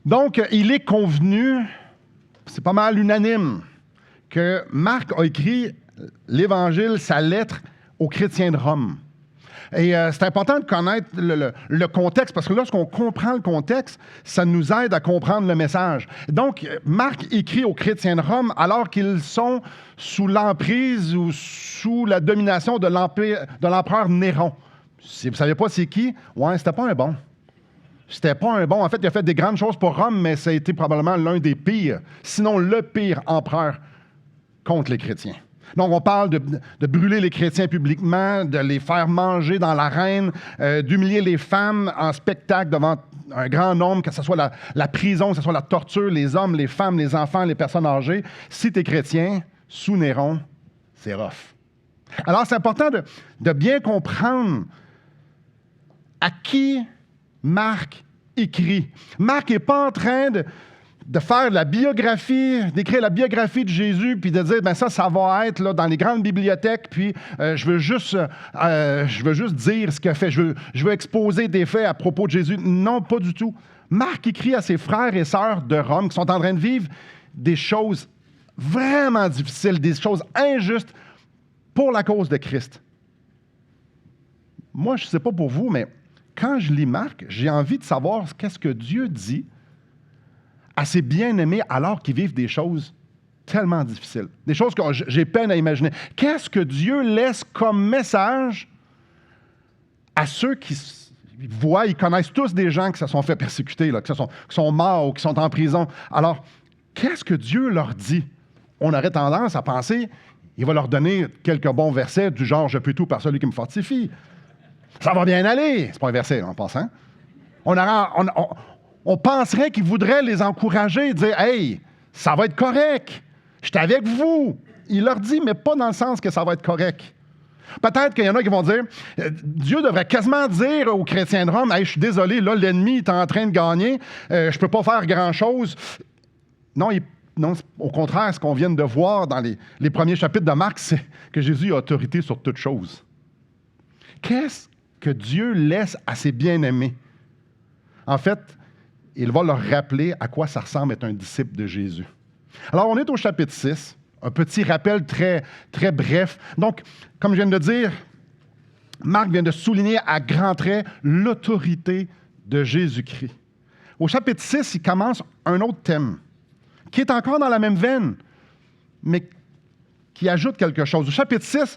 Donc, il est convenu, c'est pas mal unanime, que Marc a écrit l'Évangile, sa lettre aux chrétiens de Rome. Et c'est important de connaître le contexte, parce que lorsqu'on comprend le contexte, ça nous aide à comprendre le message. Donc, Marc écrit aux chrétiens de Rome alors qu'ils sont sous l'emprise ou sous la domination de l'empereur Néron. Si vous ne savez pas c'est qui, ouais, c'était pas un bon. C'était pas un bon. En fait, il a fait des grandes choses pour Rome, mais ça a été probablement l'un des pires, sinon le pire empereur contre les chrétiens. Donc, on parle de brûler les chrétiens publiquement, de les faire manger dans l'arène, d'humilier les femmes en spectacle devant un grand nombre, que ce soit la prison, que ce soit la torture, les hommes, les femmes, les enfants, les personnes âgées. Si tu es chrétien, sous Néron, c'est rough. Alors, c'est important de bien comprendre à qui Marc écrit. Marc n'est pas en train de faire la biographie, d'écrire la biographie de Jésus, puis de dire, ben ça va être là, dans les grandes bibliothèques, puis je veux juste dire ce qu'il a fait. Je veux exposer des faits à propos de Jésus. Non, pas du tout. Marc écrit à ses frères et sœurs de Rome qui sont en train de vivre des choses vraiment difficiles, des choses injustes pour la cause de Christ. Moi, je ne sais pas pour vous, mais quand je lis Marc, j'ai envie de savoir qu'est-ce que Dieu dit à ses bien-aimés alors qu'ils vivent des choses tellement difficiles. Des choses que j'ai peine à imaginer. Qu'est-ce que Dieu laisse comme message à ceux qui voient, ils connaissent tous des gens qui se sont fait persécuter, là, qui sont morts ou qui sont en prison. Alors, qu'est-ce que Dieu leur dit? On aurait tendance à penser, il va leur donner quelques bons versets du genre « Je peux tout par celui qui me fortifie ». Ça va bien aller. C'est pas un verset, là, en passant. On penserait qu'il voudrait les encourager, dire « Hey, ça va être correct. Je suis avec vous. » Il leur dit, mais pas dans le sens que ça va être correct. Peut-être qu'il y en a qui vont dire Dieu devrait quasiment dire aux chrétiens de Rome « Hey, je suis désolé, là, l'ennemi est en train de gagner. Je ne peux pas faire grand-chose. » Non, au contraire, ce qu'on vient de voir dans les premiers chapitres de Marc, c'est que Jésus a autorité sur toutes choses. Qu'est-ce que Dieu laisse à ses bien-aimés? En fait, il va leur rappeler à quoi ça ressemble être un disciple de Jésus. Alors, on est au chapitre 6, un petit rappel très, très bref. Donc, comme je viens de dire, Marc vient de souligner à grands traits l'autorité de Jésus-Christ. Au chapitre 6, il commence un autre thème, qui est encore dans la même veine, mais qui ajoute quelque chose. Au chapitre 6,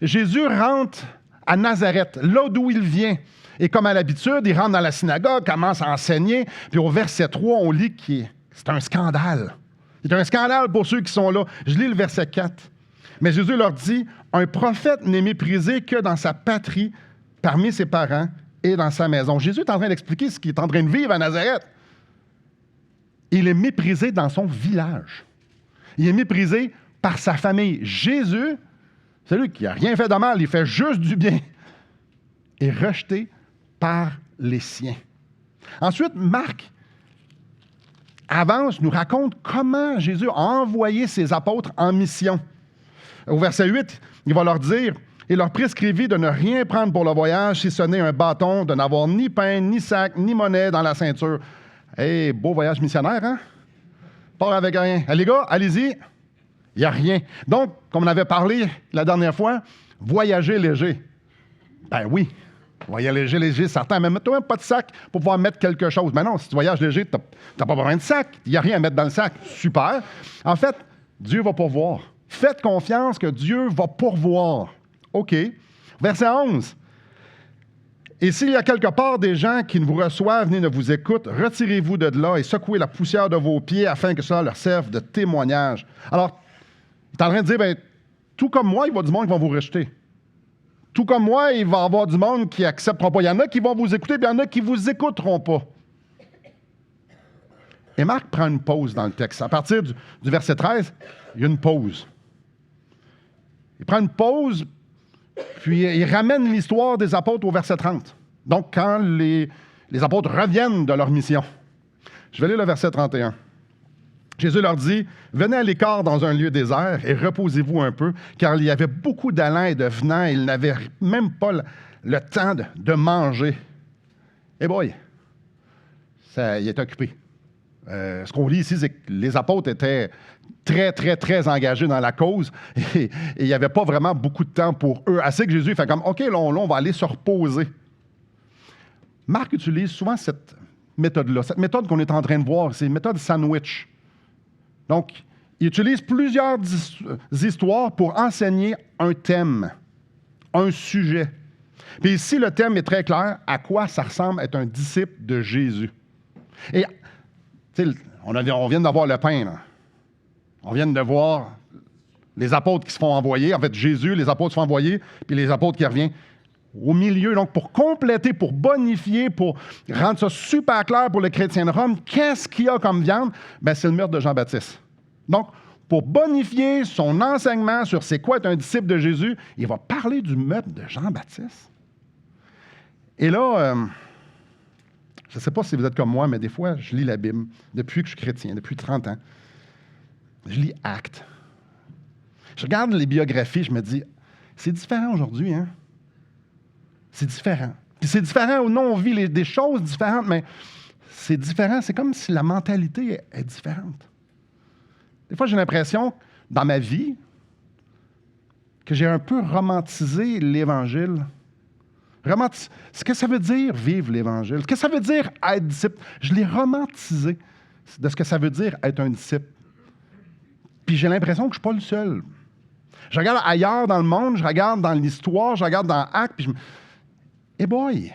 Jésus rentre à Nazareth, là d'où il vient. Et comme à l'habitude, il rentre dans la synagogue, commence à enseigner, puis au verset 3, on lit que c'est un scandale. C'est un scandale pour ceux qui sont là. Je lis le verset 4. Mais Jésus leur dit, « Un prophète n'est méprisé que dans sa patrie, parmi ses parents et dans sa maison. » Jésus est en train d'expliquer ce qu'il est en train de vivre à Nazareth. Il est méprisé dans son village. Il est méprisé par sa famille. Jésus, c'est lui qui n'a rien fait de mal, il fait juste du bien, est rejeté par les siens. Ensuite, Marc avance, nous raconte comment Jésus a envoyé ses apôtres en mission. Au verset 8, il va leur dire « Il leur prescrivit de ne rien prendre pour le voyage, si ce n'est un bâton, de n'avoir ni pain, ni sac, ni monnaie dans la ceinture. » Hey, beau voyage missionnaire, hein? Pas avec rien. Les gars, allez-y, il n'y a rien. Donc, comme on avait parlé la dernière fois, voyager léger. Ben oui, voyager léger, certain, mais mets-toi même pas de sac pour pouvoir mettre quelque chose. Mais non, si tu voyages léger, tu n'as pas besoin de sac. Il n'y a rien à mettre dans le sac. Super. En fait, Dieu va pourvoir. Faites confiance que Dieu va pourvoir. OK. Verset 11. Et s'il y a quelque part des gens qui ne vous reçoivent ni ne vous écoutent, retirez-vous de là et secouez la poussière de vos pieds afin que cela leur serve de témoignage. Alors, il est en train de dire, bien, tout comme moi, il va y avoir du monde qui va vous rejeter. Tout comme moi, il va y avoir du monde qui n'acceptera pas. Il y en a qui vont vous écouter, puis il y en a qui ne vous écouteront pas. Et Marc prend une pause dans le texte. À partir du verset 13, il y a une pause. Il prend une pause, puis il ramène l'histoire des apôtres au verset 30. Donc, quand les apôtres reviennent de leur mission. Je vais lire le verset 31. Jésus leur dit, « Venez à l'écart dans un lieu désert et reposez-vous un peu, car il y avait beaucoup d'allants et de venants et ils n'avaient même pas le temps de manger. » Eh boy, il est occupé. Ce qu'on lit ici, c'est que les apôtres étaient très, très, très engagés dans la cause et il n'y avait pas vraiment beaucoup de temps pour eux. Assez que Jésus fait comme, OK, là, on va aller se reposer. Marc utilise souvent cette méthode-là, cette méthode qu'on est en train de voir, c'est une méthode sandwich. Donc, il utilise plusieurs histoires pour enseigner un thème, un sujet. Puis ici, le thème est très clair, à quoi ça ressemble être un disciple de Jésus. Et, tu sais, on vient d'avoir le pain, là. On vient de voir les apôtres qui se font envoyer, en fait, Jésus, les apôtres se font envoyer, puis les apôtres qui reviennent. Au milieu, donc pour compléter, pour bonifier, pour rendre ça super clair pour le chrétien de Rome, qu'est-ce qu'il y a comme viande? Bien, c'est le meurtre de Jean-Baptiste. Donc, pour bonifier son enseignement sur c'est quoi être un disciple de Jésus, il va parler du meurtre de Jean-Baptiste. Et là, je ne sais pas si vous êtes comme moi, mais des fois, je lis la Bible depuis que je suis chrétien, depuis 30 ans. Je lis Actes. Je regarde les biographies, je me dis, c'est différent aujourd'hui, hein? C'est différent. Puis c'est différent ou non, on vit des choses différentes, mais c'est différent. C'est comme si la mentalité est différente. Des fois, j'ai l'impression, dans ma vie, que j'ai un peu romantisé l'Évangile. Ce que ça veut dire vivre l'Évangile, ce que ça veut dire être disciple, je l'ai romantisé de ce que ça veut dire être un disciple. Puis j'ai l'impression que je ne suis pas le seul. Je regarde ailleurs dans le monde, je regarde dans l'histoire, je regarde dans Actes, puis je me... Eh boy!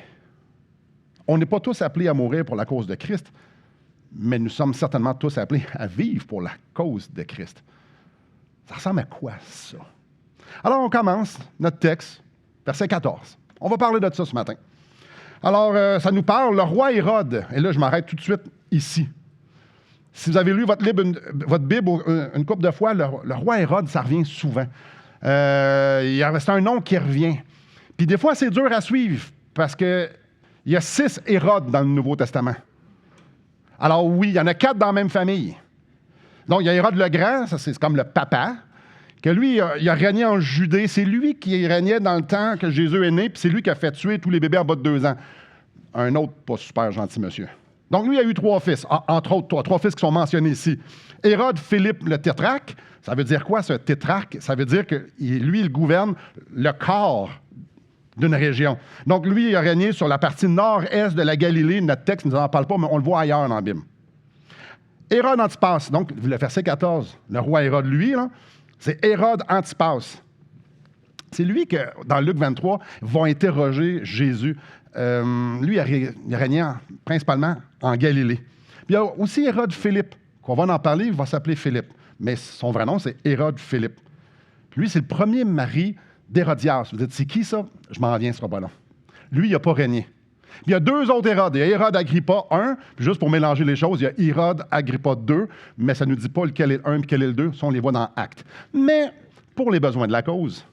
On n'est pas tous appelés à mourir pour la cause de Christ, mais nous sommes certainement tous appelés à vivre pour la cause de Christ. Ça ressemble à quoi, ça? Alors, on commence notre texte, verset 14. On va parler de ça ce matin. Alors, ça nous parle, le roi Hérode, et là, je m'arrête tout de suite ici. Si vous avez lu votre Bible une couple de fois, le roi Hérode, ça revient souvent. C'est un nom qui revient. Puis des fois, c'est dur à suivre, parce qu'il y a 6 Hérodes dans le Nouveau Testament. Alors oui, il y en a 4 dans la même famille. Donc, il y a Hérode le Grand, ça c'est comme le papa, que lui, il a régné en Judée. C'est lui qui régnait dans le temps que Jésus est né, puis c'est lui qui a fait tuer tous les bébés en bas de 2 ans. Un autre, pas super gentil monsieur. Donc, lui, il a eu 3 fils, entre autres 3 fils qui sont mentionnés ici. Hérode Philippe le tétrarque, ça veut dire quoi, ce tétrarque? Ça veut dire que lui, il gouverne le quart d'une région. Donc, lui, il a régné sur la partie nord-est de la Galilée. Notre texte ne nous en parle pas, mais on le voit ailleurs dans la Bible. Hérode Antipas, donc le verset 14, le roi Hérode, lui, là, c'est Hérode Antipas. C'est lui que, dans Luc 23, vont interroger Jésus. Lui, il a régné principalement en Galilée. Puis il y a aussi Hérode Philippe, qu'on va en parler, il va s'appeler Philippe. Mais son vrai nom, c'est Hérode Philippe. Puis lui, c'est le premier mari d'Hérodias. Vous dites, c'est qui ça? Je m'en reviens, ce sera pas long. Lui, il n'a pas régné. Puis il y a 2 autres Hérodes. Il y a Hérode Agrippa I, puis juste pour mélanger les choses, il y a Hérode Agrippa II, mais ça ne nous dit pas lequel est le 1 et lequel est le 2, ça on les voit dans Actes. Mais, pour les besoins de la cause,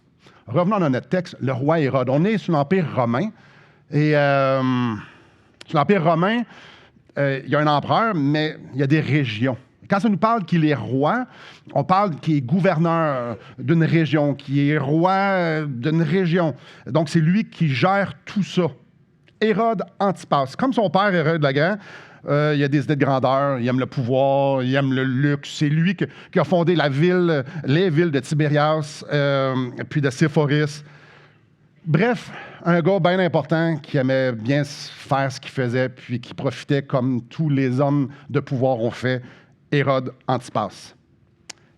revenons dans notre texte, le roi Hérode. On est sous l'Empire romain, et sous l'Empire romain, il y a un empereur, mais il y a des régions. Quand ça nous parle qu'il est roi, on parle qu'il est gouverneur d'une région, qu'il est roi d'une région. Donc, c'est lui qui gère tout ça. Hérode Antipas. Comme son père, Hérode le Grand, il a des idées de grandeur, il aime le pouvoir, il aime le luxe. C'est lui qui a fondé les villes de Tibérias, puis de Séphoris. Bref, un gars bien important qui aimait bien faire ce qu'il faisait, puis qui profitait comme tous les hommes de pouvoir ont fait. Hérode Antipas.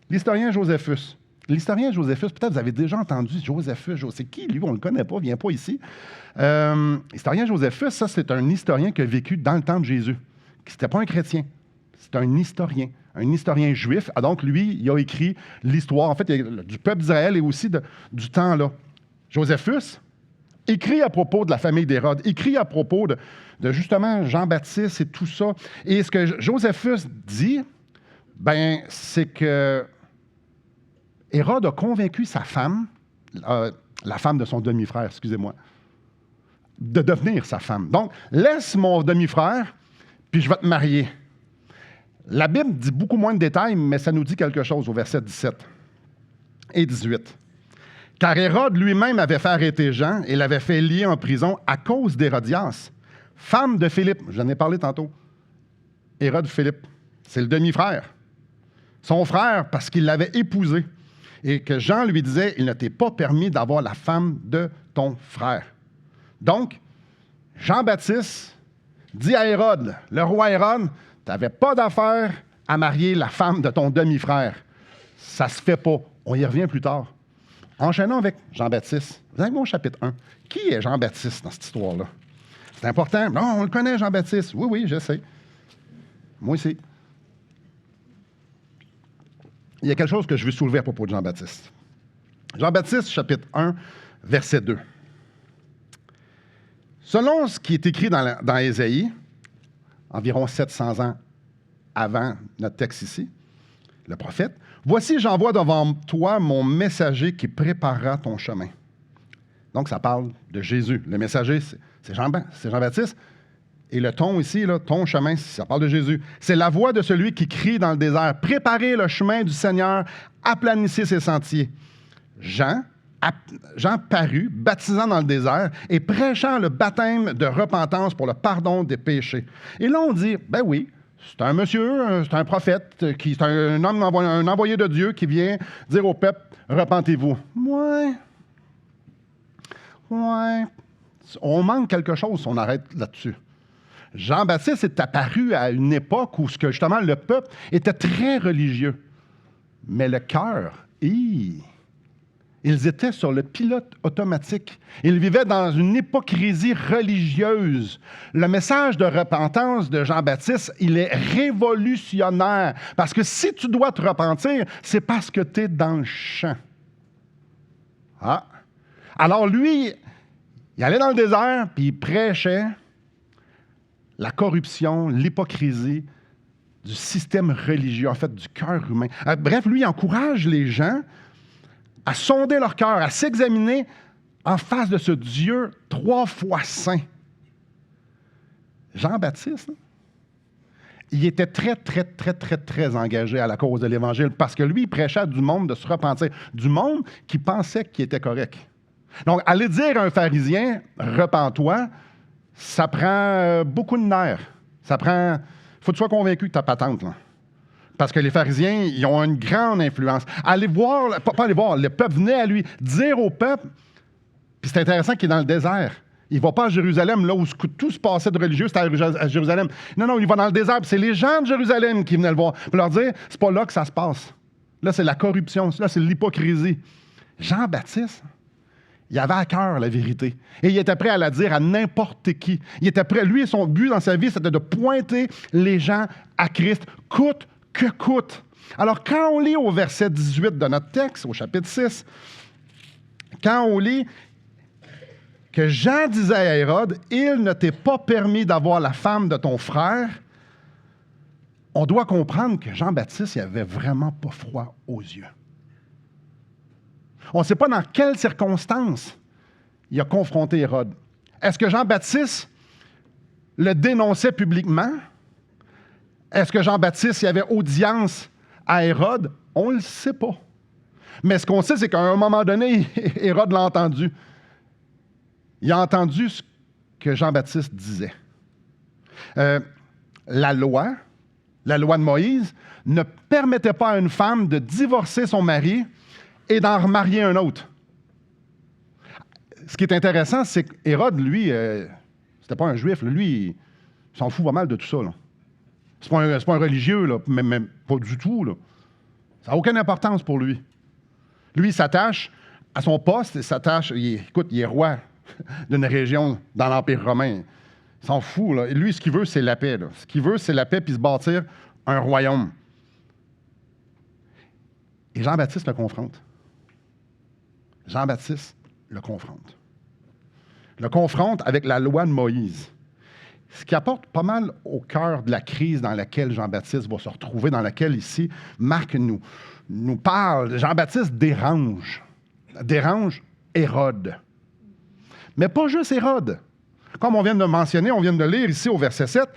L'historien Joséphus. L'historien Joséphus, peut-être vous avez déjà entendu Joséphus. C'est qui, lui? On ne le connaît pas, il ne vient pas ici. L'historien Joséphus, ça, c'est un historien qui a vécu dans le temps de Jésus. Ce n'était pas un chrétien, c'est un historien juif. Ah, donc, lui, il a écrit l'histoire, en fait, du peuple d'Israël et aussi du temps-là. Joséphus écrit à propos de la famille d'Hérode, écrit à propos de justement Jean-Baptiste et tout ça. Et ce que Joséphus dit, ben, c'est que Hérode a convaincu sa femme, la femme de son demi-frère, excusez-moi, de devenir sa femme. Donc, laisse mon demi-frère, puis je vais te marier. La Bible dit beaucoup moins de détails, mais ça nous dit quelque chose au verset 17 et 18. Car Hérode lui-même avait fait arrêter Jean et l'avait fait lier en prison à cause d'Hérodias, femme de Philippe. J'en ai parlé tantôt. Hérode Philippe. c'est le demi-frère. Son frère, parce qu'il l'avait épousé. Et que Jean lui disait, il ne t'est pas permis d'avoir la femme de ton frère. Donc, Jean-Baptiste dit à Hérode, le roi Hérode, tu n'avais pas d'affaire à marier la femme de ton demi-frère. Ça se fait pas. On y revient plus tard. Enchaînons avec Jean-Baptiste. Vous avez mon chapitre 1. Qui est Jean-Baptiste dans cette histoire-là? C'est important. Non, on le connaît, Jean-Baptiste. Oui, oui, je sais. Moi aussi. Il y a quelque chose que je veux soulever à propos de Jean-Baptiste. Jean-Baptiste, chapitre 1, verset 2. Selon ce qui est écrit dans Ésaïe, environ 700 ans avant notre texte ici, le prophète, « Voici, j'envoie devant toi mon messager qui préparera ton chemin. » Donc, ça parle de Jésus. Le messager, c'est Jean-Baptiste. Et le ton ici, là, ton chemin, ça parle de Jésus. C'est la voix de celui qui crie dans le désert. « Préparez le chemin du Seigneur, aplanissez ses sentiers. » Jean parut, baptisant dans le désert et prêchant le baptême de repentance pour le pardon des péchés. Et là, on dit, ben oui, c'est un monsieur, c'est un prophète, c'est un homme, un envoyé de Dieu qui vient dire au peuple, repentez-vous. Ouais. On manque quelque chose si on arrête là-dessus. Jean-Baptiste est apparu à une époque où justement le peuple était très religieux. Mais le cœur, ils étaient sur le pilote automatique. Ils vivaient dans une hypocrisie religieuse. Le message de repentance de Jean-Baptiste, il est révolutionnaire. Parce que si tu dois te repentir, c'est parce que tu es dans le champ. Ah! Alors lui, il allait dans le désert, puis il prêchait la corruption, l'hypocrisie du système religieux, en fait, du cœur humain. Bref, lui, il encourage les gens à sonder leur cœur, à s'examiner en face de ce Dieu 3 fois saint. Jean-Baptiste, il était très engagé à la cause de l'Évangile parce que lui, il prêchait à du monde de se repentir, du monde qui pensait qu'il était correct. Donc, aller dire à un pharisien, « Repens-toi », ça prend beaucoup de nerfs. Ça prend... faut que tu sois convaincu que tu as patente, là. Parce que les pharisiens, ils ont une grande influence. Allez voir, pas aller voir, le peuple venait à lui dire au peuple, puis c'est intéressant qu'il est dans le désert. Il ne va pas à Jérusalem, là où tout se passait de religieux, c'était à Jérusalem. Non, il va dans le désert, puis c'est les gens de Jérusalem qui venaient le voir. Puis leur dire, c'est pas là que ça se passe. Là, c'est la corruption, là, c'est l'hypocrisie. Jean-Baptiste, il avait à cœur la vérité. Et il était prêt à la dire à n'importe qui. Il était prêt, lui, son but dans sa vie, c'était de pointer les gens à Christ, coûte que coûte. Alors, quand on lit au verset 18 de notre texte, au chapitre 6, quand on lit que Jean disait à Hérode, « Il ne t'est pas permis d'avoir la femme de ton frère », on doit comprendre que Jean-Baptiste, il avait vraiment pas froid aux yeux. On ne sait pas dans quelles circonstances il a confronté Hérode. Est-ce que Jean-Baptiste le dénonçait publiquement? Est-ce que Jean-Baptiste il avait audience à Hérode? On ne le sait pas. Mais ce qu'on sait, c'est qu'à un moment donné, Hérode l'a entendu. Il a entendu ce que Jean-Baptiste disait. La loi de Moïse, ne permettait pas à une femme de divorcer son mari et d'en remarier un autre. Ce qui est intéressant, c'est qu'Hérode, lui, c'était pas un juif. Là. Lui, il s'en fout pas mal de tout ça. Là. C'est pas un religieux, là, même pas du tout. Là. Ça n'a aucune importance pour lui. Lui, il s'attache à son poste, il est roi d'une région dans l'Empire romain. Il s'en fout. Là. Et lui, ce qu'il veut, c'est la paix. Là. Ce qu'il veut, c'est la paix puis se bâtir un royaume. Et Jean-Baptiste le confronte. Jean-Baptiste le confronte. Le confronte avec la loi de Moïse. Ce qui apporte pas mal au cœur de la crise dans laquelle Jean-Baptiste va se retrouver, dans laquelle ici Marc nous parle. Jean-Baptiste dérange Hérode. Mais pas juste Hérode. Comme on vient de mentionner, on vient de lire ici au verset 7,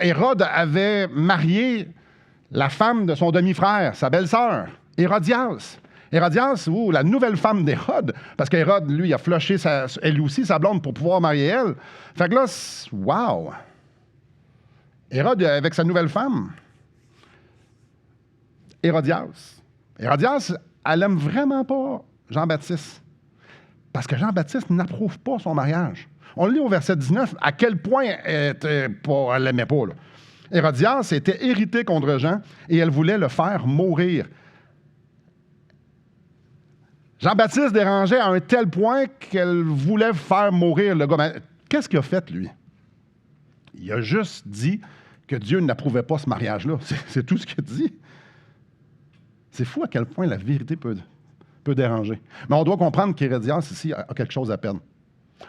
Hérode avait marié la femme de son demi-frère, sa belle-sœur, Hérodias. Hérodias, la nouvelle femme d'Hérode, parce qu'Hérode, lui, a flushé elle aussi sa blonde pour pouvoir marier elle. Fait que là, wow! Hérode, avec sa nouvelle femme, Hérodias. Hérodias, elle aime vraiment pas Jean-Baptiste. Parce que Jean-Baptiste n'approuve pas son mariage. On le lit au verset 19, à quel point elle ne l'aimait pas. Là. Hérodias était irritée contre Jean et elle voulait le faire mourir. Jean-Baptiste dérangeait à un tel point qu'elle voulait faire mourir le gars. Mais qu'est-ce qu'il a fait, lui? Il a juste dit que Dieu n'approuvait pas ce mariage-là. C'est tout ce qu'il a dit. C'est fou à quel point la vérité peut déranger. Mais on doit comprendre qu'Hérodias, ici, a quelque chose à peine.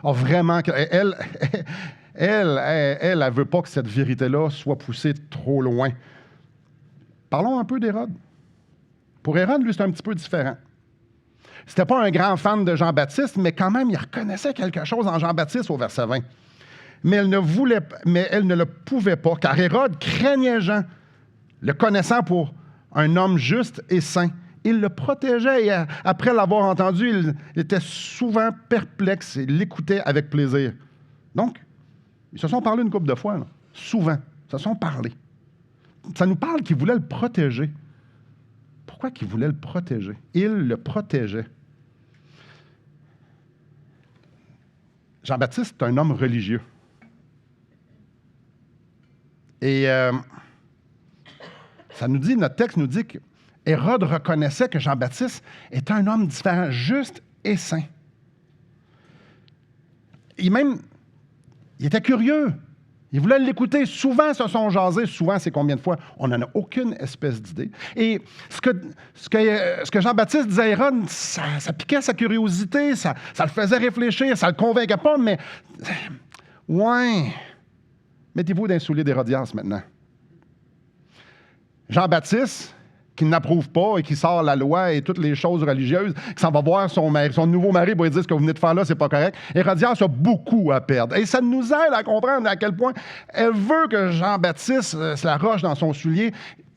Vraiment, elle ne veut pas que cette vérité-là soit poussée trop loin. Parlons un peu d'Hérode. Pour Hérode, lui, c'est un petit peu différent. C'était pas un grand fan de Jean-Baptiste, mais quand même, il reconnaissait quelque chose en Jean-Baptiste au verset 20. Mais elle ne le pouvait pas, car Hérode craignait Jean, le connaissant pour un homme juste et saint. Il le protégeait et après l'avoir entendu, il était souvent perplexe et l'écoutait avec plaisir. Donc, ils se sont parlé une couple de fois, là. Souvent, ils se sont parlé. Ça nous parle qu'il voulait le protéger. Pourquoi qu'il voulait le protéger? Il le protégeait. Jean-Baptiste est un homme religieux. Et notre texte nous dit que Hérode reconnaissait que Jean-Baptiste était un homme différent, juste et saint. Il était curieux. Il voulait l'écouter. Souvent, ils se sont jasés. Souvent, c'est combien de fois? On n'en a aucune espèce d'idée. Et ce que Jean-Baptiste disait à Hérode, ça piquait sa curiosité, ça le faisait réfléchir, ça le convainquait pas, mais... Ouais. Mettez-vous dans les souliers d'Hérodias maintenant. Jean-Baptiste, qui n'approuve pas et qui sort la loi et toutes les choses religieuses, qui s'en va voir son nouveau mari pour lui dire ce que vous venez de faire là, c'est pas correct. Hérodias a beaucoup à perdre. Et ça nous aide à comprendre à quel point elle veut que Jean-Baptiste se la roche dans son soulier,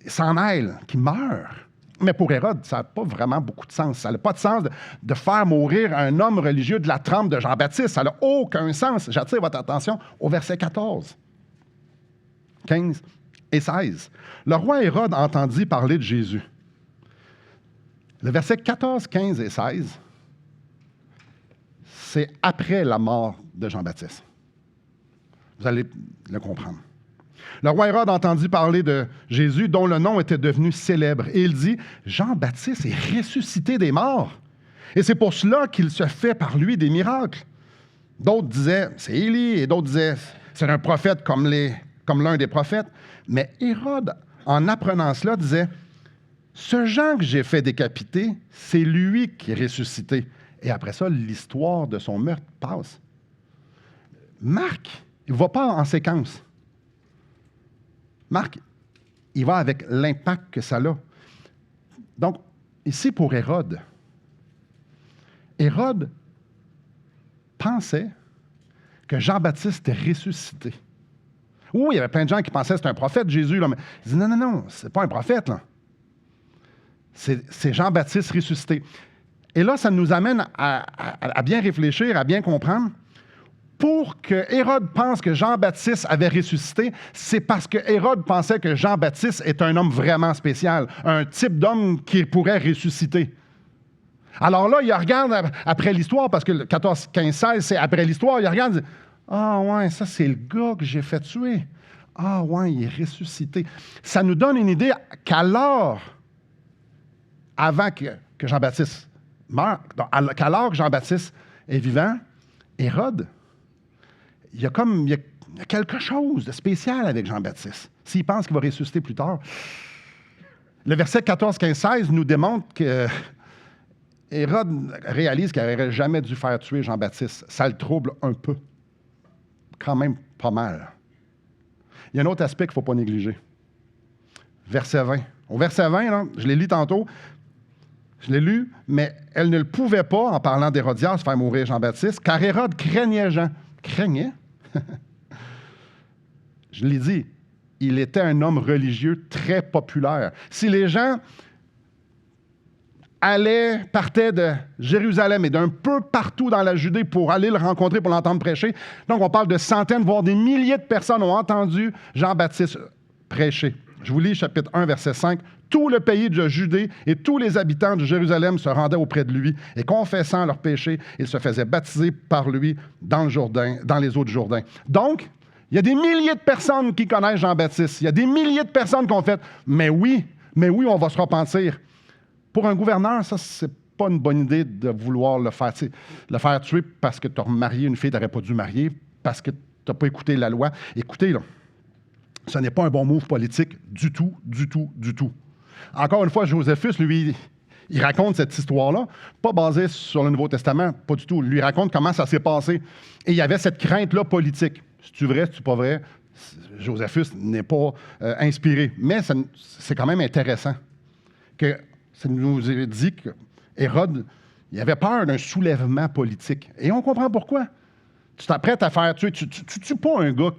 s'en aille, qu'il meure. Mais pour Hérode, ça n'a pas vraiment beaucoup de sens. Ça n'a pas de sens de faire mourir un homme religieux de la trempe de Jean-Baptiste. Ça n'a aucun sens. J'attire votre attention au verset 14, 15 et 16. Le roi Hérode entendit parler de Jésus. Le verset 14, 15 et 16, c'est après la mort de Jean-Baptiste. Vous allez le comprendre. Le roi Hérode entendit parler de Jésus, dont le nom était devenu célèbre. Et il dit, Jean-Baptiste est ressuscité des morts. Et c'est pour cela qu'il se fait par lui des miracles. D'autres disaient, c'est Élie, et d'autres disaient, c'est un prophète comme l'un des prophètes. Mais Hérode, en apprenant cela, disait, ce Jean que j'ai fait décapiter, c'est lui qui est ressuscité. Et après ça, l'histoire de son meurtre passe. Marc, il ne va pas en séquence. Marc, il va avec l'impact que ça a. Donc, ici pour Hérode, Hérode pensait que Jean-Baptiste était ressuscité. Oui, il y avait plein de gens qui pensaient que c'était un prophète, Jésus, là, mais il dit non, c'est pas un prophète, là. C'est Jean-Baptiste ressuscité. Et là, ça nous amène à bien réfléchir, à bien comprendre. Pour que Hérode pense que Jean-Baptiste avait ressuscité, c'est parce que Hérode pensait que Jean-Baptiste est un homme vraiment spécial, un type d'homme qui pourrait ressusciter. Alors là, il regarde après l'histoire, parce que le 14, 15, 16, c'est après l'histoire, il regarde et dit « Ah ouais, ça c'est le gars que j'ai fait tuer. Ah ouais, il est ressuscité. » Ça nous donne une idée qu'alors, avant que Jean-Baptiste meure, qu'alors que Jean-Baptiste est vivant, Hérode, il y a quelque chose de spécial avec Jean-Baptiste. S'il pense qu'il va ressusciter plus tard. Le verset 14, 15, 16 nous démontre que Hérode réalise qu'il n'aurait jamais dû faire tuer Jean-Baptiste. Ça le trouble un peu. Quand même pas mal. Il y a un autre aspect qu'il ne faut pas négliger. Verset 20. Au verset 20, là, je l'ai lu tantôt, je l'ai lu, mais elle ne le pouvait pas, en parlant d'Hérodias, faire mourir Jean-Baptiste, car Hérode craignait Jean. Craignait? Je l'ai dit, il était un homme religieux très populaire. Si les gens partait de Jérusalem et d'un peu partout dans la Judée pour aller le rencontrer, pour l'entendre prêcher. Donc, on parle de centaines, voire des milliers de personnes ont entendu Jean-Baptiste prêcher. Je vous lis chapitre 1, verset 5. Tout le pays de Judée et tous les habitants de Jérusalem se rendaient auprès de lui et confessant leurs péchés, ils se faisaient baptiser par lui dans le Jourdain, dans les eaux du Jourdain. Donc, il y a des milliers de personnes qui connaissent Jean-Baptiste. Il y a des milliers de personnes qui ont fait « Mais oui, on va se repentir ». Pour un gouverneur, ça, c'est pas une bonne idée de vouloir le faire tuer parce que tu as marié une fille que tu n'aurais pas dû marier, parce que tu n'as pas écouté la loi. Écoutez, là, ce n'est pas un bon move politique du tout, du tout, du tout. Encore une fois, Joséphus, lui, il raconte cette histoire-là, pas basée sur le Nouveau Testament, pas du tout. Il lui raconte comment ça s'est passé. Et il y avait cette crainte-là politique. C'est-tu vrai, c'est-tu pas vrai? Joséphus n'est pas inspiré. Mais c'est quand même intéressant que ça nous est dit qu'Hérode, il avait peur d'un soulèvement politique. Et on comprend pourquoi. Tu t'apprêtes à faire tuer. Tu ne tues pas un gars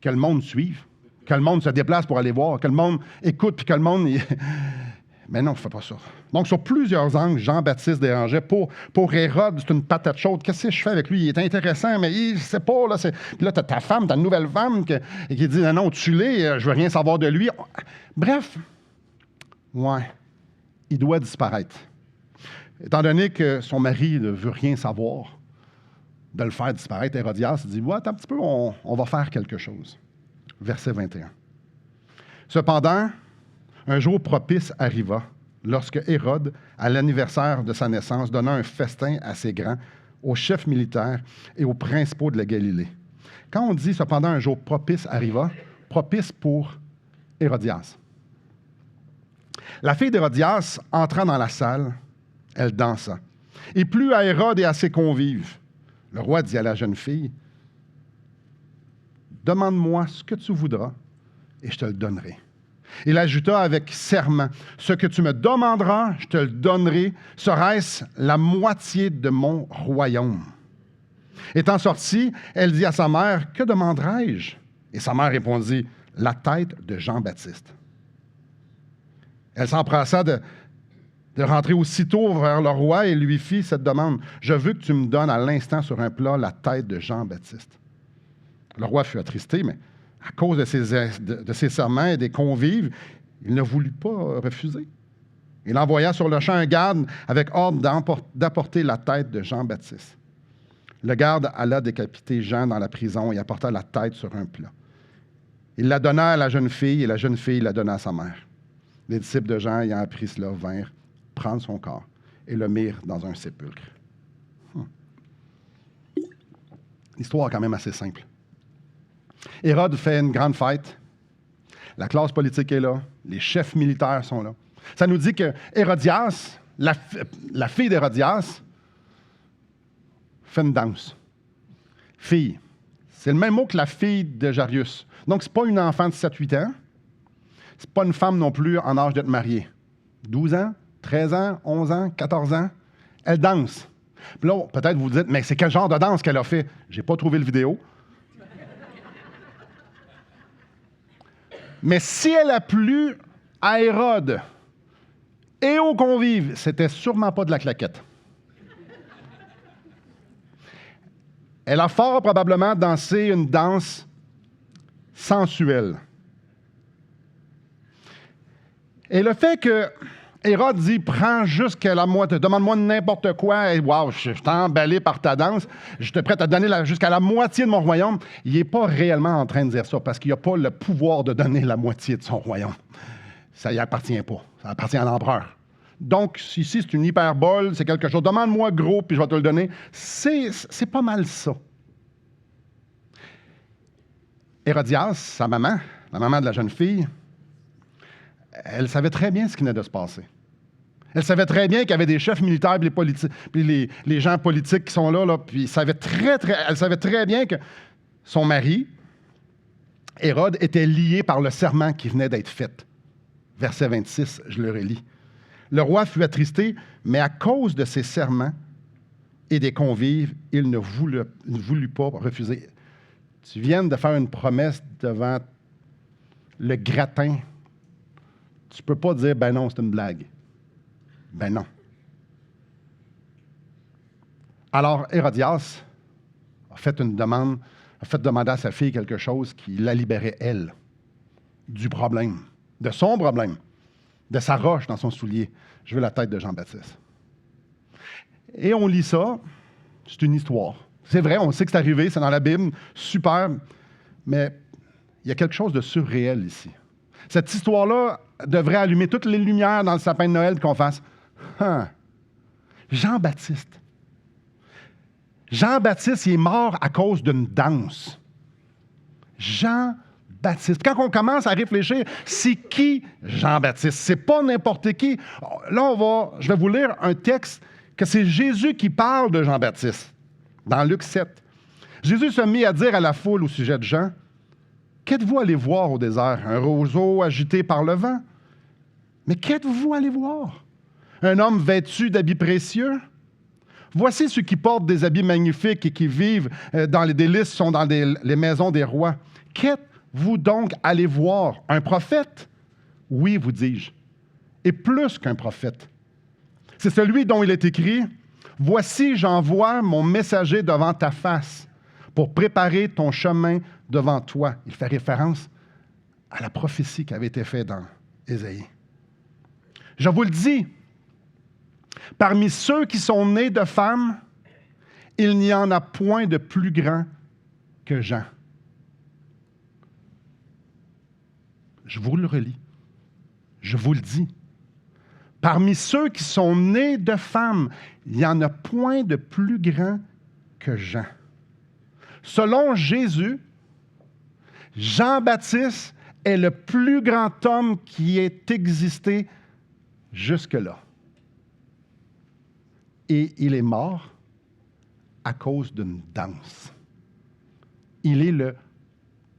que le monde suive, que le monde se déplace pour aller voir, que le monde écoute, puis que le monde... Mais non, je ne fais pas ça. Donc, sur plusieurs angles, Jean-Baptiste dérangeait. Pour Hérode, c'est une patate chaude. Qu'est-ce que je fais avec lui? Il est intéressant, mais il ne sait pas. Là, puis là, tu as ta femme, ta nouvelle femme, qui dit non, tue-les, je veux rien savoir de lui. Bref, ouais, il doit disparaître. Étant donné que son mari ne veut rien savoir, de le faire disparaître, Hérodias dit, ouais, attends un petit peu, on va faire quelque chose. Verset 21. Cependant, un jour propice arriva, lorsque Hérode, à l'anniversaire de sa naissance, donna un festin assez grand aux chefs militaires et aux principaux de la Galilée. Quand on dit cependant un jour propice arriva, propice pour Hérodias. La fille d'Hérodias entra dans la salle, elle dansa. Et plut à Hérode et à ses convives. Le roi dit à la jeune fille, « Demande-moi ce que tu voudras, et je te le donnerai. » Il ajouta avec serment, « Ce que tu me demanderas, je te le donnerai, serait-ce la moitié de mon royaume. » Étant sortie, elle dit à sa mère, « Que demanderai-je? » Et sa mère répondit, « La tête de Jean-Baptiste. » Elle s'empressa de rentrer aussitôt vers le roi et lui fit cette demande. « Je veux que tu me donnes à l'instant sur un plat la tête de Jean-Baptiste. » Le roi fut attristé, mais à cause de ses serments et des convives, il ne voulut pas refuser. Il envoya sur le champ un garde avec ordre d'apporter la tête de Jean-Baptiste. Le garde alla décapiter Jean dans la prison et apporta la tête sur un plat. Il la donna à la jeune fille et la jeune fille la donna à sa mère. Les disciples de Jean, ayant appris cela, vinrent prendre son corps et le mirent dans un sépulcre. L'histoire est quand même assez simple. Hérode fait une grande fête. La classe politique est là. Les chefs militaires sont là. Ça nous dit que Hérodias, la fille d'Hérodias, fait une danse. Fille. C'est le même mot que la fille de Jarius. Donc, ce n'est pas une enfant de 7-8 ans. Ce n'est pas une femme non plus en âge d'être mariée. 12 ans, 13 ans, 11 ans, 14 ans. Elle danse. Puis là, peut-être vous vous dites, mais c'est quel genre de danse qu'elle a fait? Je n'ai pas trouvé le vidéo. Mais si elle a plu à Hérode et aux convives, c'était sûrement pas de la claquette. Elle a fort probablement dansé une danse sensuelle. Et le fait que Hérode dit, prends jusqu'à la moitié, demande-moi n'importe quoi, et wow, je t'ai emballé par ta danse, je te prête à donner jusqu'à la moitié de mon royaume. Il n'est pas réellement en train de dire ça, parce qu'il n'a pas le pouvoir de donner la moitié de son royaume. Ça n'y appartient pas. Ça appartient à l'empereur. Donc, ici, c'est une hyperbole, c'est quelque chose. Demande-moi gros, puis je vais te le donner. C'est pas mal ça. Hérodias, sa maman, la maman de la jeune fille, elle savait très bien ce qui venait de se passer. Elle savait très bien qu'il y avait des chefs militaires puis les gens politiques qui sont là puis elle savait très bien que son mari, Hérode, était lié par le serment qui venait d'être fait. Verset 26, je le relis. Le roi fut attristé, mais à cause de ses serments et des convives, il ne voulut pas refuser. Tu viens de faire une promesse devant le gratin. Tu ne peux pas dire, ben non, c'est une blague. Ben non. Alors, Hérodias a fait demander à sa fille quelque chose qui la libérait, elle, du problème, de son problème, de sa roche dans son soulier. Je veux la tête de Jean-Baptiste. Et on lit ça, c'est une histoire. C'est vrai, on sait que c'est arrivé, c'est dans la Bible, super, mais il y a quelque chose de surréel ici. Cette histoire-là devrait allumer toutes les lumières dans le sapin de Noël qu'on fasse. Jean-Baptiste. Jean-Baptiste, il est mort à cause d'une danse. Jean-Baptiste. Quand on commence à réfléchir, c'est qui Jean-Baptiste? C'est pas n'importe qui. Là, je vais vous lire un texte que c'est Jésus qui parle de Jean-Baptiste, dans Luc 7. Jésus se mit à dire à la foule au sujet de Jean, « Qu'êtes-vous allé voir au désert? Un roseau agité par le vent? Mais qu'êtes-vous allé voir? Un homme vêtu d'habits précieux? Voici ceux qui portent des habits magnifiques et qui vivent dans les délices, sont dans les maisons des rois. Qu'êtes-vous donc allé voir? Un prophète? Oui, vous dis-je, et plus qu'un prophète. C'est celui dont il est écrit, « Voici, j'envoie mon messager devant ta face pour préparer ton chemin devant toi. » Il fait référence à la prophétie qui avait été faite dans Ésaïe. Je vous le dis, parmi ceux qui sont nés de femmes, il n'y en a point de plus grand que Jean. Je vous le relis. Je vous le dis. Parmi ceux qui sont nés de femmes, il n'y en a point de plus grand que Jean. Selon Jésus, Jean-Baptiste est le plus grand homme qui ait existé jusque-là. Et il est mort à cause d'une danse. Il est le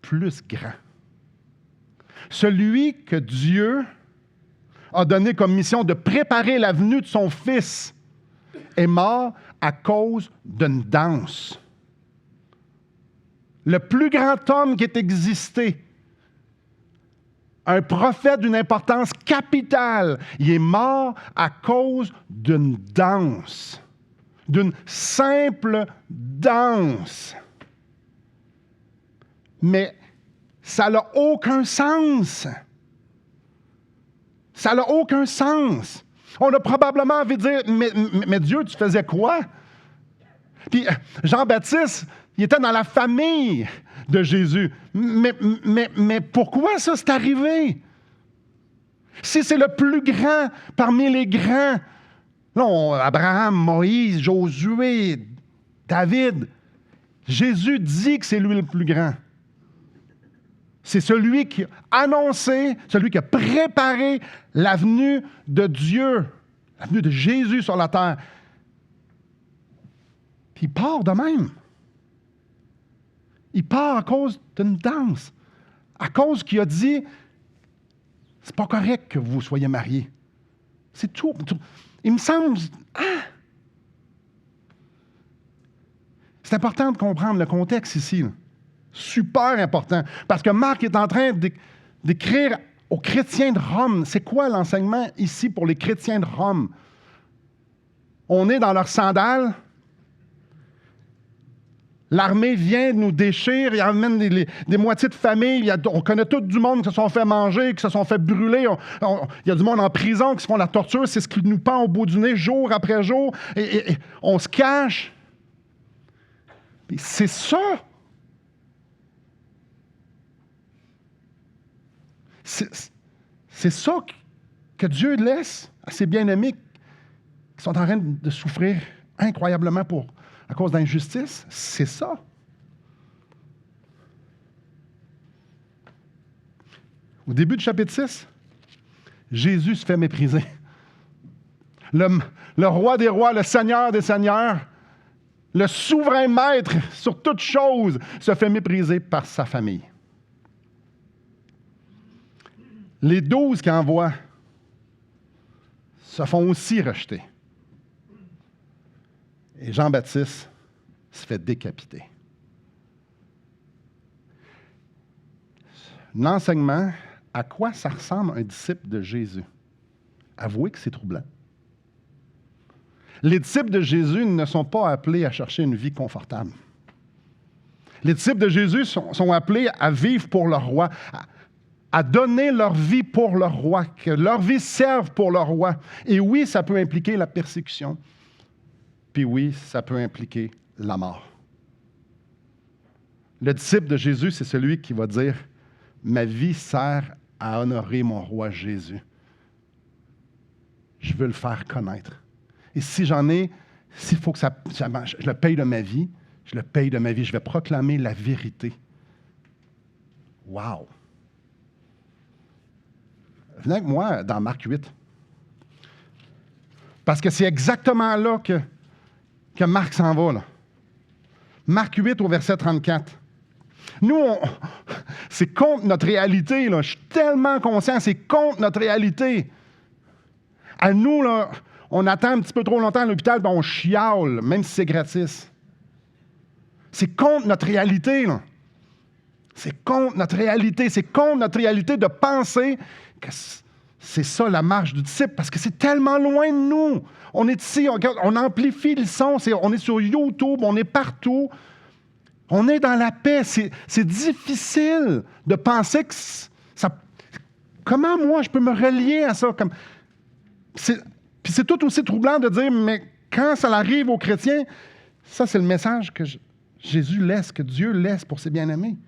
plus grand. Celui que Dieu a donné comme mission de préparer la venue de son Fils est mort à cause d'une danse. Le plus grand homme qui ait existé, un prophète d'une importance capitale, il est mort à cause d'une danse, d'une simple danse. Mais ça n'a aucun sens. Ça n'a aucun sens. On a probablement envie de dire, mais Dieu, tu faisais quoi? Puis Jean-Baptiste, il était dans la famille de Jésus. Mais pourquoi ça s'est arrivé? Si c'est le plus grand parmi les grands, là, Abraham, Moïse, Josué, David, Jésus dit que c'est lui le plus grand. C'est celui qui a annoncé, celui qui a préparé la venue de Dieu, la venue de Jésus sur la terre. Puis il part de même. Il part à cause d'une danse. À cause qu'il a dit, c'est pas correct que vous soyez mariés. C'est tout. Il me semble... C'est important de comprendre le contexte ici. Là. Super important. Parce que Marc est en train d'écrire aux chrétiens de Rome. C'est quoi l'enseignement ici pour les chrétiens de Rome? On est dans leurs sandales. L'armée vient, nous déchire, il amène des moitiés de famille. On connaît tout du monde qui se sont fait manger, qui se sont fait brûler. Il y a du monde en prison qui se font la torture. C'est ce qui nous pend au bout du nez jour après jour. Et on se cache. Et c'est ça. C'est ça que Dieu laisse à ses bien-aimés qui sont en train de souffrir incroyablement à cause d'injustice. C'est ça. Au début du chapitre 6, Jésus se fait mépriser. Le roi des rois, le seigneur des seigneurs, le souverain maître sur toute chose, se fait mépriser par sa famille. Les 12 qu'il envoie se font aussi rejeter. Et Jean-Baptiste se fait décapiter. L'enseignement, à quoi ça ressemble un disciple de Jésus? Avouez que c'est troublant. Les disciples de Jésus ne sont pas appelés à chercher une vie confortable. Les disciples de Jésus sont appelés à vivre pour leur roi, à donner leur vie pour leur roi, que leur vie serve pour leur roi. Et oui, ça peut impliquer la persécution. Puis oui, ça peut impliquer la mort. Le disciple de Jésus, c'est celui qui va dire « Ma vie sert à honorer mon roi Jésus. Je veux le faire connaître. Et si s'il faut que je le paye de ma vie, je le paye de ma vie. Je vais proclamer la vérité. » Wow! Venez avec moi dans Marc 8. Parce que c'est exactement là que Marc s'en va. Là. Marc 8 au verset 34. Nous, c'est contre notre réalité. Là. Je suis tellement conscient, c'est contre notre réalité. À nous, là, on attend un petit peu trop longtemps à l'hôpital, puis on chiale, même si c'est gratis. C'est contre notre réalité. Là. C'est contre notre réalité. C'est contre notre réalité de penser que c'est ça la marche du disciple, parce que c'est tellement loin de nous. On est ici, on amplifie le son, on est sur YouTube, on est partout. On est dans la paix. C'est difficile de penser que ça... Comment moi, je peux me relier à ça? Puis c'est tout aussi troublant de dire, mais quand ça arrive aux chrétiens, ça, c'est le message que Jésus laisse, que Dieu laisse pour ses bien-aimés.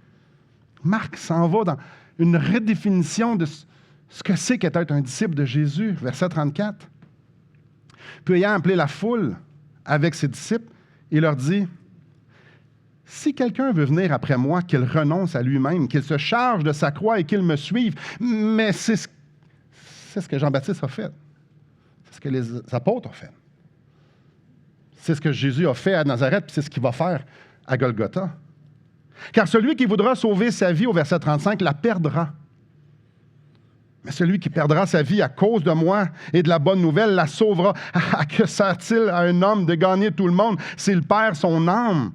Marc s'en va dans une redéfinition de ce que c'est qu'être un disciple de Jésus, verset 34. Puis ayant appelé la foule avec ses disciples, il leur dit, « Si quelqu'un veut venir après moi, qu'il renonce à lui-même, qu'il se charge de sa croix et qu'il me suive. » Mais c'est ce que Jean-Baptiste a fait. C'est ce que les apôtres ont fait. C'est ce que Jésus a fait à Nazareth, puis c'est ce qu'il va faire à Golgotha. « Car celui qui voudra sauver sa vie, au verset 35, la perdra. Mais celui qui perdra sa vie à cause de moi et de la bonne nouvelle la sauvera. Ah, que sert-il à un homme de gagner tout le monde s'il perd son âme?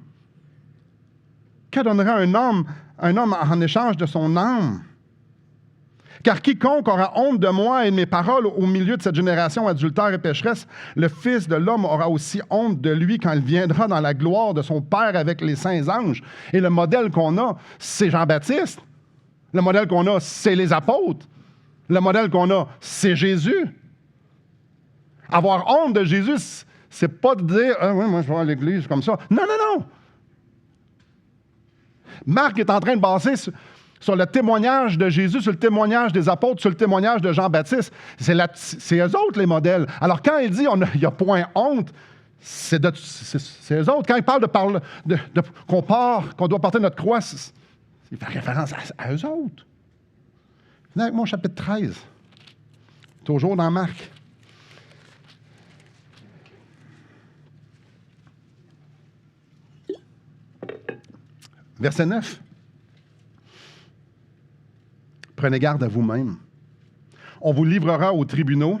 Que donnera un homme en échange de son âme? Car quiconque aura honte de moi et de mes paroles au milieu de cette génération adultère et pécheresse, le Fils de l'homme aura aussi honte de lui quand il viendra dans la gloire de son Père avec les saints anges. » Et le modèle qu'on a, c'est Jean-Baptiste. Le modèle qu'on a, c'est les apôtres. Le modèle qu'on a, c'est Jésus. Avoir honte de Jésus, c'est pas de dire « Ah oui, moi je vais à l'église comme ça. » Non, non, non. Marc est en train de baser sur le témoignage de Jésus, sur le témoignage des apôtres, sur le témoignage de Jean-Baptiste. C'est eux autres les modèles. Alors quand il dit « il n'y a point honte », c'est eux autres. Quand il parle qu'on doit porter notre croix, il fait référence à eux autres. Venez avec moi au chapitre 13. Toujours dans Marc. Verset 9. Prenez garde à vous-même. On vous livrera aux tribunaux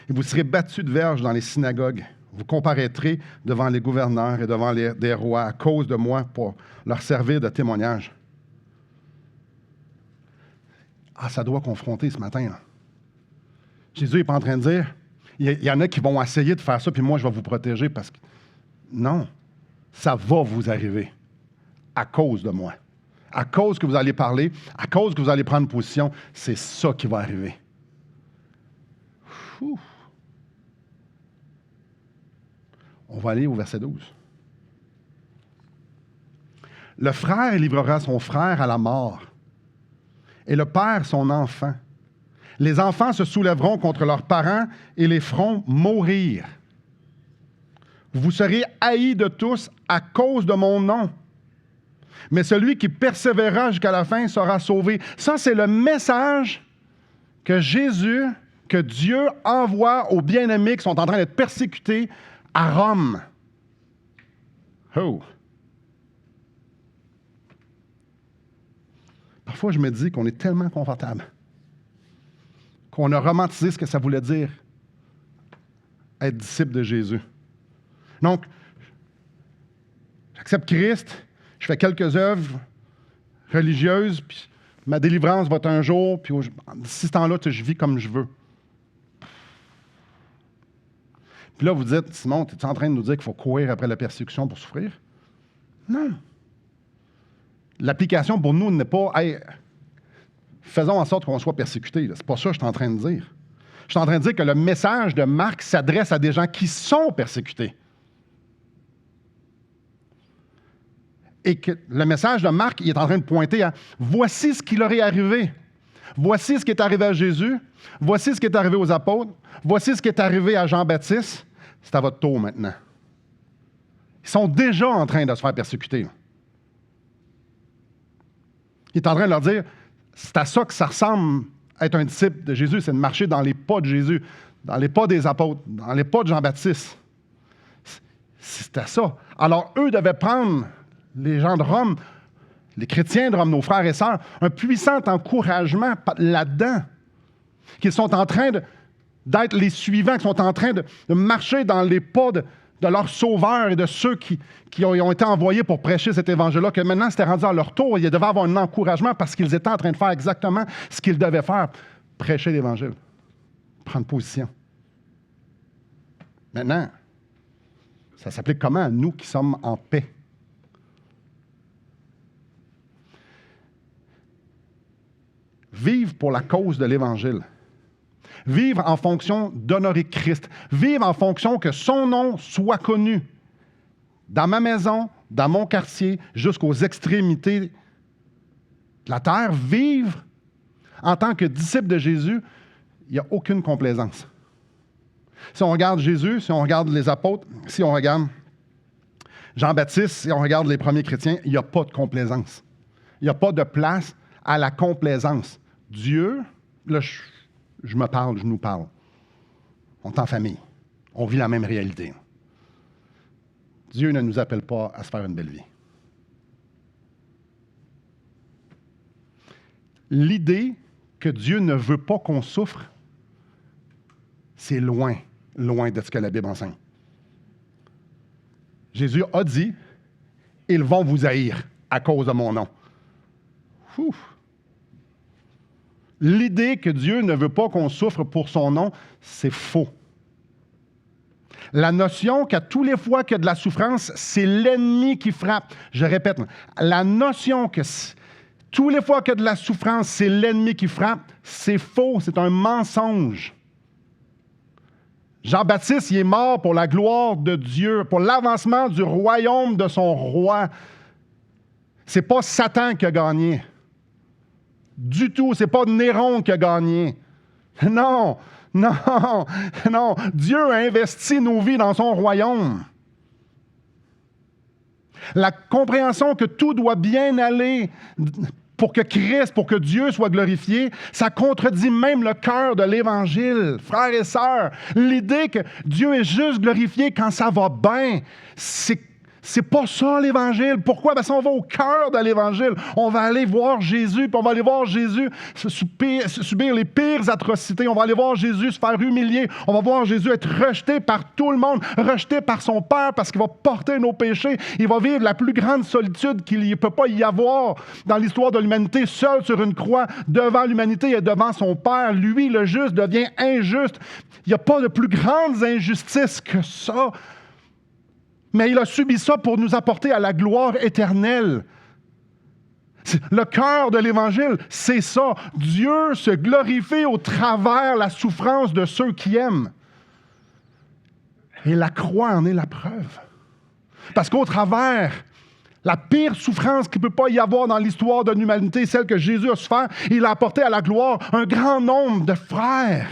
et vous serez battus de verges dans les synagogues. Vous comparaîtrez devant les gouverneurs et devant des rois à cause de moi pour leur servir de témoignage. Ah, ça doit confronter ce matin. Là. Jésus n'est pas en train de dire, il y en a qui vont essayer de faire ça, puis moi, je vais vous protéger parce que... Non, ça va vous arriver à cause de moi. À cause que vous allez parler, à cause que vous allez prendre position, c'est ça qui va arriver. Ouh. On va aller au verset 12. Le frère livrera son frère à la mort, et le père son enfant. Les enfants se soulèveront contre leurs parents et les feront mourir. Vous serez haïs de tous à cause de mon nom. Mais celui qui persévérera jusqu'à la fin sera sauvé. Ça, c'est le message que Dieu envoie aux bien-aimés qui sont en train d'être persécutés à Rome. Oh! Parfois, je me dis qu'on est tellement confortable qu'on a romantisé ce que ça voulait dire être disciple de Jésus. Donc, j'accepte Christ, je fais quelques œuvres religieuses, puis ma délivrance va être un jour, puis d'ici ce temps-là, je vis comme je veux. Puis là, vous dites, Simon, es-tu en train de nous dire qu'il faut courir après la persécution pour souffrir? Non. L'application pour nous n'est pas, hey, faisons en sorte qu'on soit persécutés. C'est pas ça que je suis en train de dire. Je suis en train de dire que le message de Marc s'adresse à des gens qui sont persécutés. Et que le message de Marc, il est en train de pointer à voici ce qui leur est arrivé. Voici ce qui est arrivé à Jésus. Voici ce qui est arrivé aux apôtres. Voici ce qui est arrivé à Jean-Baptiste. C'est à votre tour maintenant. Ils sont déjà en train de se faire persécuter. Il est en train de leur dire, c'est à ça que ça ressemble être un disciple de Jésus, c'est de marcher dans les pas de Jésus, dans les pas des apôtres, dans les pas de Jean-Baptiste. C'est à ça. Alors, eux devaient prendre, les gens de Rome, les chrétiens de Rome, nos frères et sœurs, un puissant encouragement là-dedans, qu'ils sont en train d'être les suivants, qu'ils sont en train de marcher dans les pas de leur sauveur et de ceux qui ont été envoyés pour prêcher cet évangile-là, que maintenant c'était rendu à leur tour, ils devaient avoir un encouragement parce qu'ils étaient en train de faire exactement ce qu'ils devaient faire, prêcher l'Évangile, prendre position. Maintenant, ça s'applique comment à nous qui sommes en paix? Vivre pour la cause de l'Évangile. Vivre en fonction d'honorer Christ. Vivre en fonction que son nom soit connu. Dans ma maison, dans mon quartier, jusqu'aux extrémités de la terre. Vivre en tant que disciple de Jésus, il n'y a aucune complaisance. Si on regarde Jésus, si on regarde les apôtres, si on regarde Jean-Baptiste, si on regarde les premiers chrétiens, il n'y a pas de complaisance. Il n'y a pas de place à la complaisance. Dieu, là, je me parle, je nous parle. On est en famille. On vit la même réalité. Dieu ne nous appelle pas à se faire une belle vie. L'idée que Dieu ne veut pas qu'on souffre, c'est loin, loin de ce que la Bible enseigne. Jésus a dit, « Ils vont vous haïr à cause de mon nom. » Ouf. L'idée que Dieu ne veut pas qu'on souffre pour son nom, c'est faux. La notion qu'à tous les fois qu'il y a de la souffrance, c'est l'ennemi qui frappe. Je répète, la notion que tous les fois qu'il y a de la souffrance, c'est l'ennemi qui frappe, c'est faux, c'est un mensonge. Jean-Baptiste, il est mort pour la gloire de Dieu, pour l'avancement du royaume de son roi. C'est pas Satan qui a gagné. Du tout, c'est pas Néron qui a gagné. Non, non, non. Dieu a investi nos vies dans son royaume. La compréhension que tout doit bien aller pour que Christ, pour que Dieu soit glorifié, ça contredit même le cœur de l'Évangile. Frères et sœurs, l'idée que Dieu est juste glorifié quand ça va bien, c'est pas ça l'Évangile. Pourquoi? Parce qu'on va au cœur de l'Évangile. On va aller voir Jésus, puis on va aller voir Jésus subir les pires atrocités. On va aller voir Jésus se faire humilier. On va voir Jésus être rejeté par tout le monde, rejeté par son Père parce qu'il va porter nos péchés. Il va vivre la plus grande solitude qu'il ne peut pas y avoir dans l'histoire de l'humanité, seul sur une croix, devant l'humanité et devant son Père. Lui, le juste, devient injuste. Il n'y a pas de plus grandes injustices que ça. Mais il a subi ça pour nous apporter à la gloire éternelle. Le cœur de l'Évangile, c'est ça. Dieu se glorifie au travers la souffrance de ceux qui aiment. Et la croix en est la preuve. Parce qu'au travers, la pire souffrance qu'il ne peut pas y avoir dans l'histoire de l'humanité, celle que Jésus a souffert, il a apporté à la gloire un grand nombre de frères.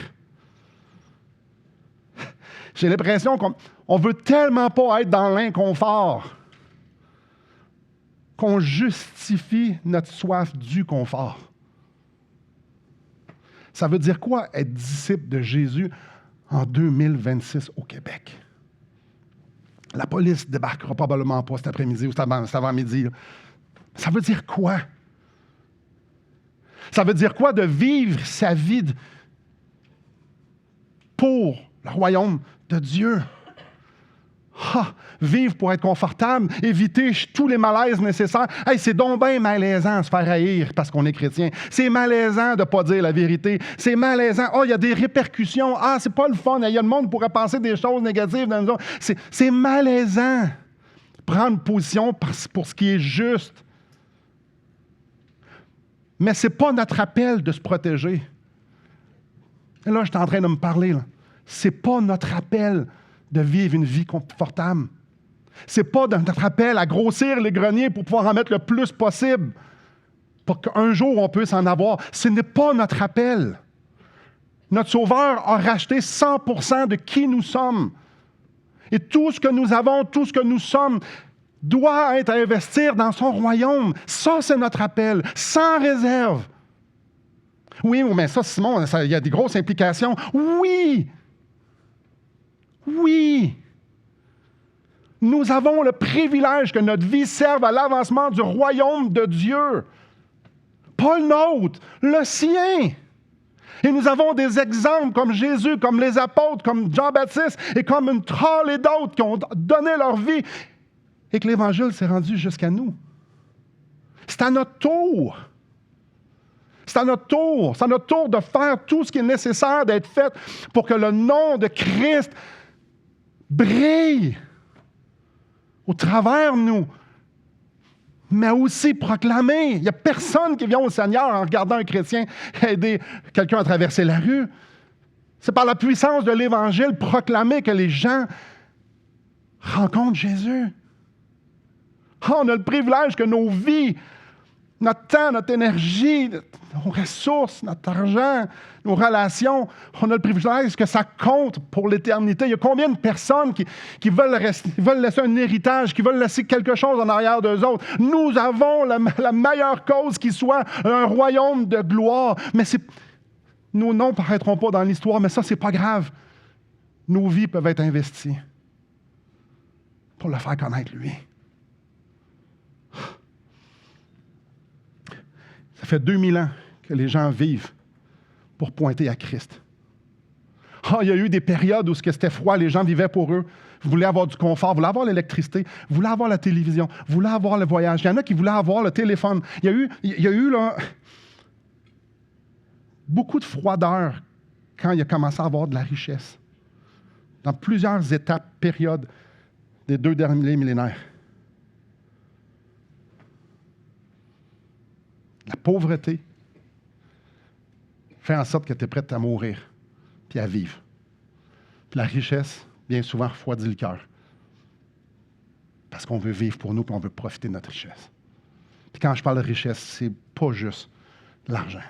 J'ai l'impression qu'on veut tellement pas être dans l'inconfort qu'on justifie notre soif du confort. Ça veut dire quoi être disciple de Jésus en 2026 au Québec? La police ne débarquera probablement pas cet après-midi ou cet avant-midi. Ça veut dire quoi? Ça veut dire quoi de vivre sa vie pour le royaume de Dieu? Vivre pour être confortable, éviter tous les malaises nécessaires. Hey, c'est donc bien malaisant de se faire haïr parce qu'on est chrétien. C'est malaisant de ne pas dire la vérité. C'est malaisant. Il y a des répercussions. C'est pas le fun. Il y a le monde qui pourrait penser des choses négatives dans nous autres. C'est malaisant. Prendre position pour ce qui est juste. Mais ce n'est pas notre appel de se protéger. Et là, je suis en train de me parler. Ce n'est pas notre appel de vivre une vie confortable. Ce n'est pas notre appel à grossir les greniers pour pouvoir en mettre le plus possible pour qu'un jour on puisse en avoir. Ce n'est pas notre appel. Notre Sauveur a racheté 100% de qui nous sommes. Et tout ce que nous avons, tout ce que nous sommes, doit être à investir dans son royaume. Ça, c'est notre appel, sans réserve. Oui, mais ça, Simon, il y a des grosses implications. Oui! Oui! Nous avons le privilège que notre vie serve à l'avancement du royaume de Dieu. Pas le nôtre, le sien. Et nous avons des exemples comme Jésus, comme les apôtres, comme Jean-Baptiste et comme une tralée d'autres qui ont donné leur vie et que l'Évangile s'est rendu jusqu'à nous. C'est à notre tour. C'est à notre tour. C'est à notre tour de faire tout ce qui est nécessaire d'être fait pour que le nom de Christ brille au travers de nous, mais aussi proclamer. Il n'y a personne qui vient au Seigneur en regardant un chrétien aider quelqu'un à traverser la rue. C'est par la puissance de l'Évangile proclamé que les gens rencontrent Jésus. On a le privilège que nos vies, notre temps, notre énergie, nos ressources, notre argent, nos relations, on a le privilège que ça compte pour l'éternité. Il y a combien de personnes qui veulent laisser un héritage, qui veulent laisser quelque chose en arrière d'eux autres? Nous avons la meilleure cause qui soit un royaume de gloire. Mais nos noms ne paraîtront pas dans l'histoire, mais ça, c'est pas grave. Nos vies peuvent être investies pour le faire connaître, lui. Ça fait 2000 ans que les gens vivent pour pointer à Christ. Il y a eu des périodes où c'était froid, les gens vivaient pour eux, voulaient avoir du confort, voulaient avoir l'électricité, voulaient avoir la télévision, voulaient avoir le voyage. Il y en a qui voulaient avoir le téléphone. Il y a eu là, beaucoup de froideur quand il a commencé à avoir de la richesse. Dans plusieurs étapes, périodes des 2 derniers millénaires. La pauvreté fait en sorte que tu es prête à mourir puis à vivre. Puis la richesse, bien souvent, refroidit le cœur. Parce qu'on veut vivre pour nous puis on veut profiter de notre richesse. Puis quand je parle de richesse, c'est pas juste l'argent.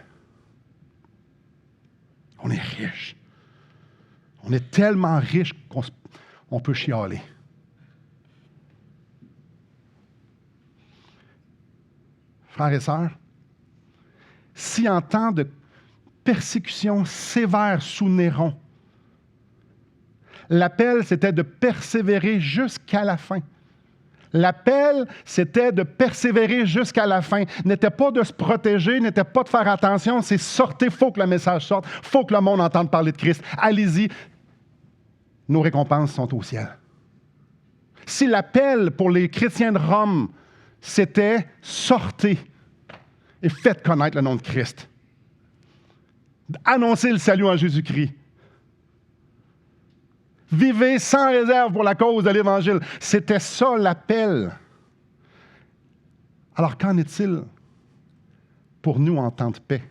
On est riche. On est tellement riche qu'on peut chialer. Frères et sœurs, si en temps de persécution sévère sous Néron, l'appel, c'était de persévérer jusqu'à la fin. L'appel, c'était de persévérer jusqu'à la fin. N'était pas de se protéger, n'était pas de faire attention, c'est sortez, il faut que le message sorte, il faut que le monde entende parler de Christ. Allez-y, nos récompenses sont au ciel. Si l'appel pour les chrétiens de Rome, c'était sortez et faites connaître le nom de Christ. Annoncez le salut en Jésus-Christ. Vivez sans réserve pour la cause de l'Évangile. C'était ça l'appel. Alors qu'en est-il pour nous en temps de paix?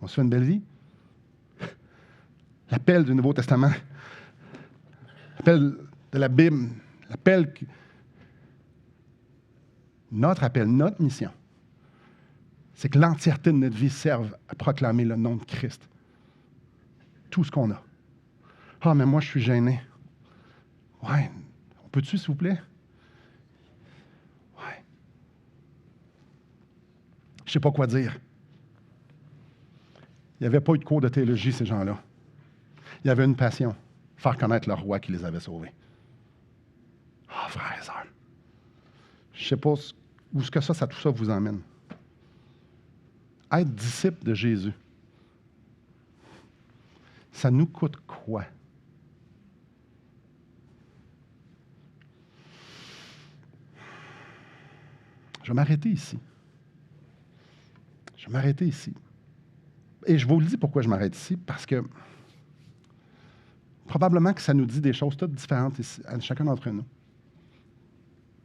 On se fait une belle vie? L'appel du Nouveau Testament, l'appel de la Bible, notre appel, notre mission, c'est que l'entièreté de notre vie serve à proclamer le nom de Christ. Tout ce qu'on a. Ah, mais moi, je suis gêné. Ouais, on peut-tu, s'il vous plaît? Ouais. Je ne sais pas quoi dire. Il n'y avait pas eu de cours de théologie, ces gens-là. Il y avait une passion, faire connaître le roi qui les avait sauvés. Ah, frères et sœurs, je ne sais pas où est-ce que tout ça vous emmène. Être disciple de Jésus, Ça nous coûte quoi? Je vais m'arrêter ici. Je vais m'arrêter ici. Et je vous le dis pourquoi je m'arrête ici, parce que probablement que ça nous dit des choses toutes différentes ici, à chacun d'entre nous.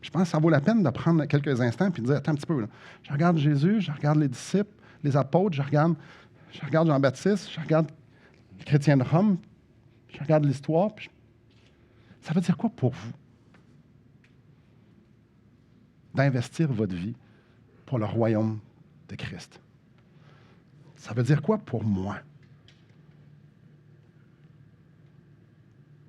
Je pense que ça vaut la peine de prendre quelques instants et de dire, attends un petit peu, là. Je regarde Jésus, je regarde les disciples, les apôtres, je regarde Jean-Baptiste, je regarde les chrétiens de Rome, je regarde l'histoire. Ça veut dire quoi pour vous? D'investir votre vie pour le royaume de Christ. Ça veut dire quoi pour moi?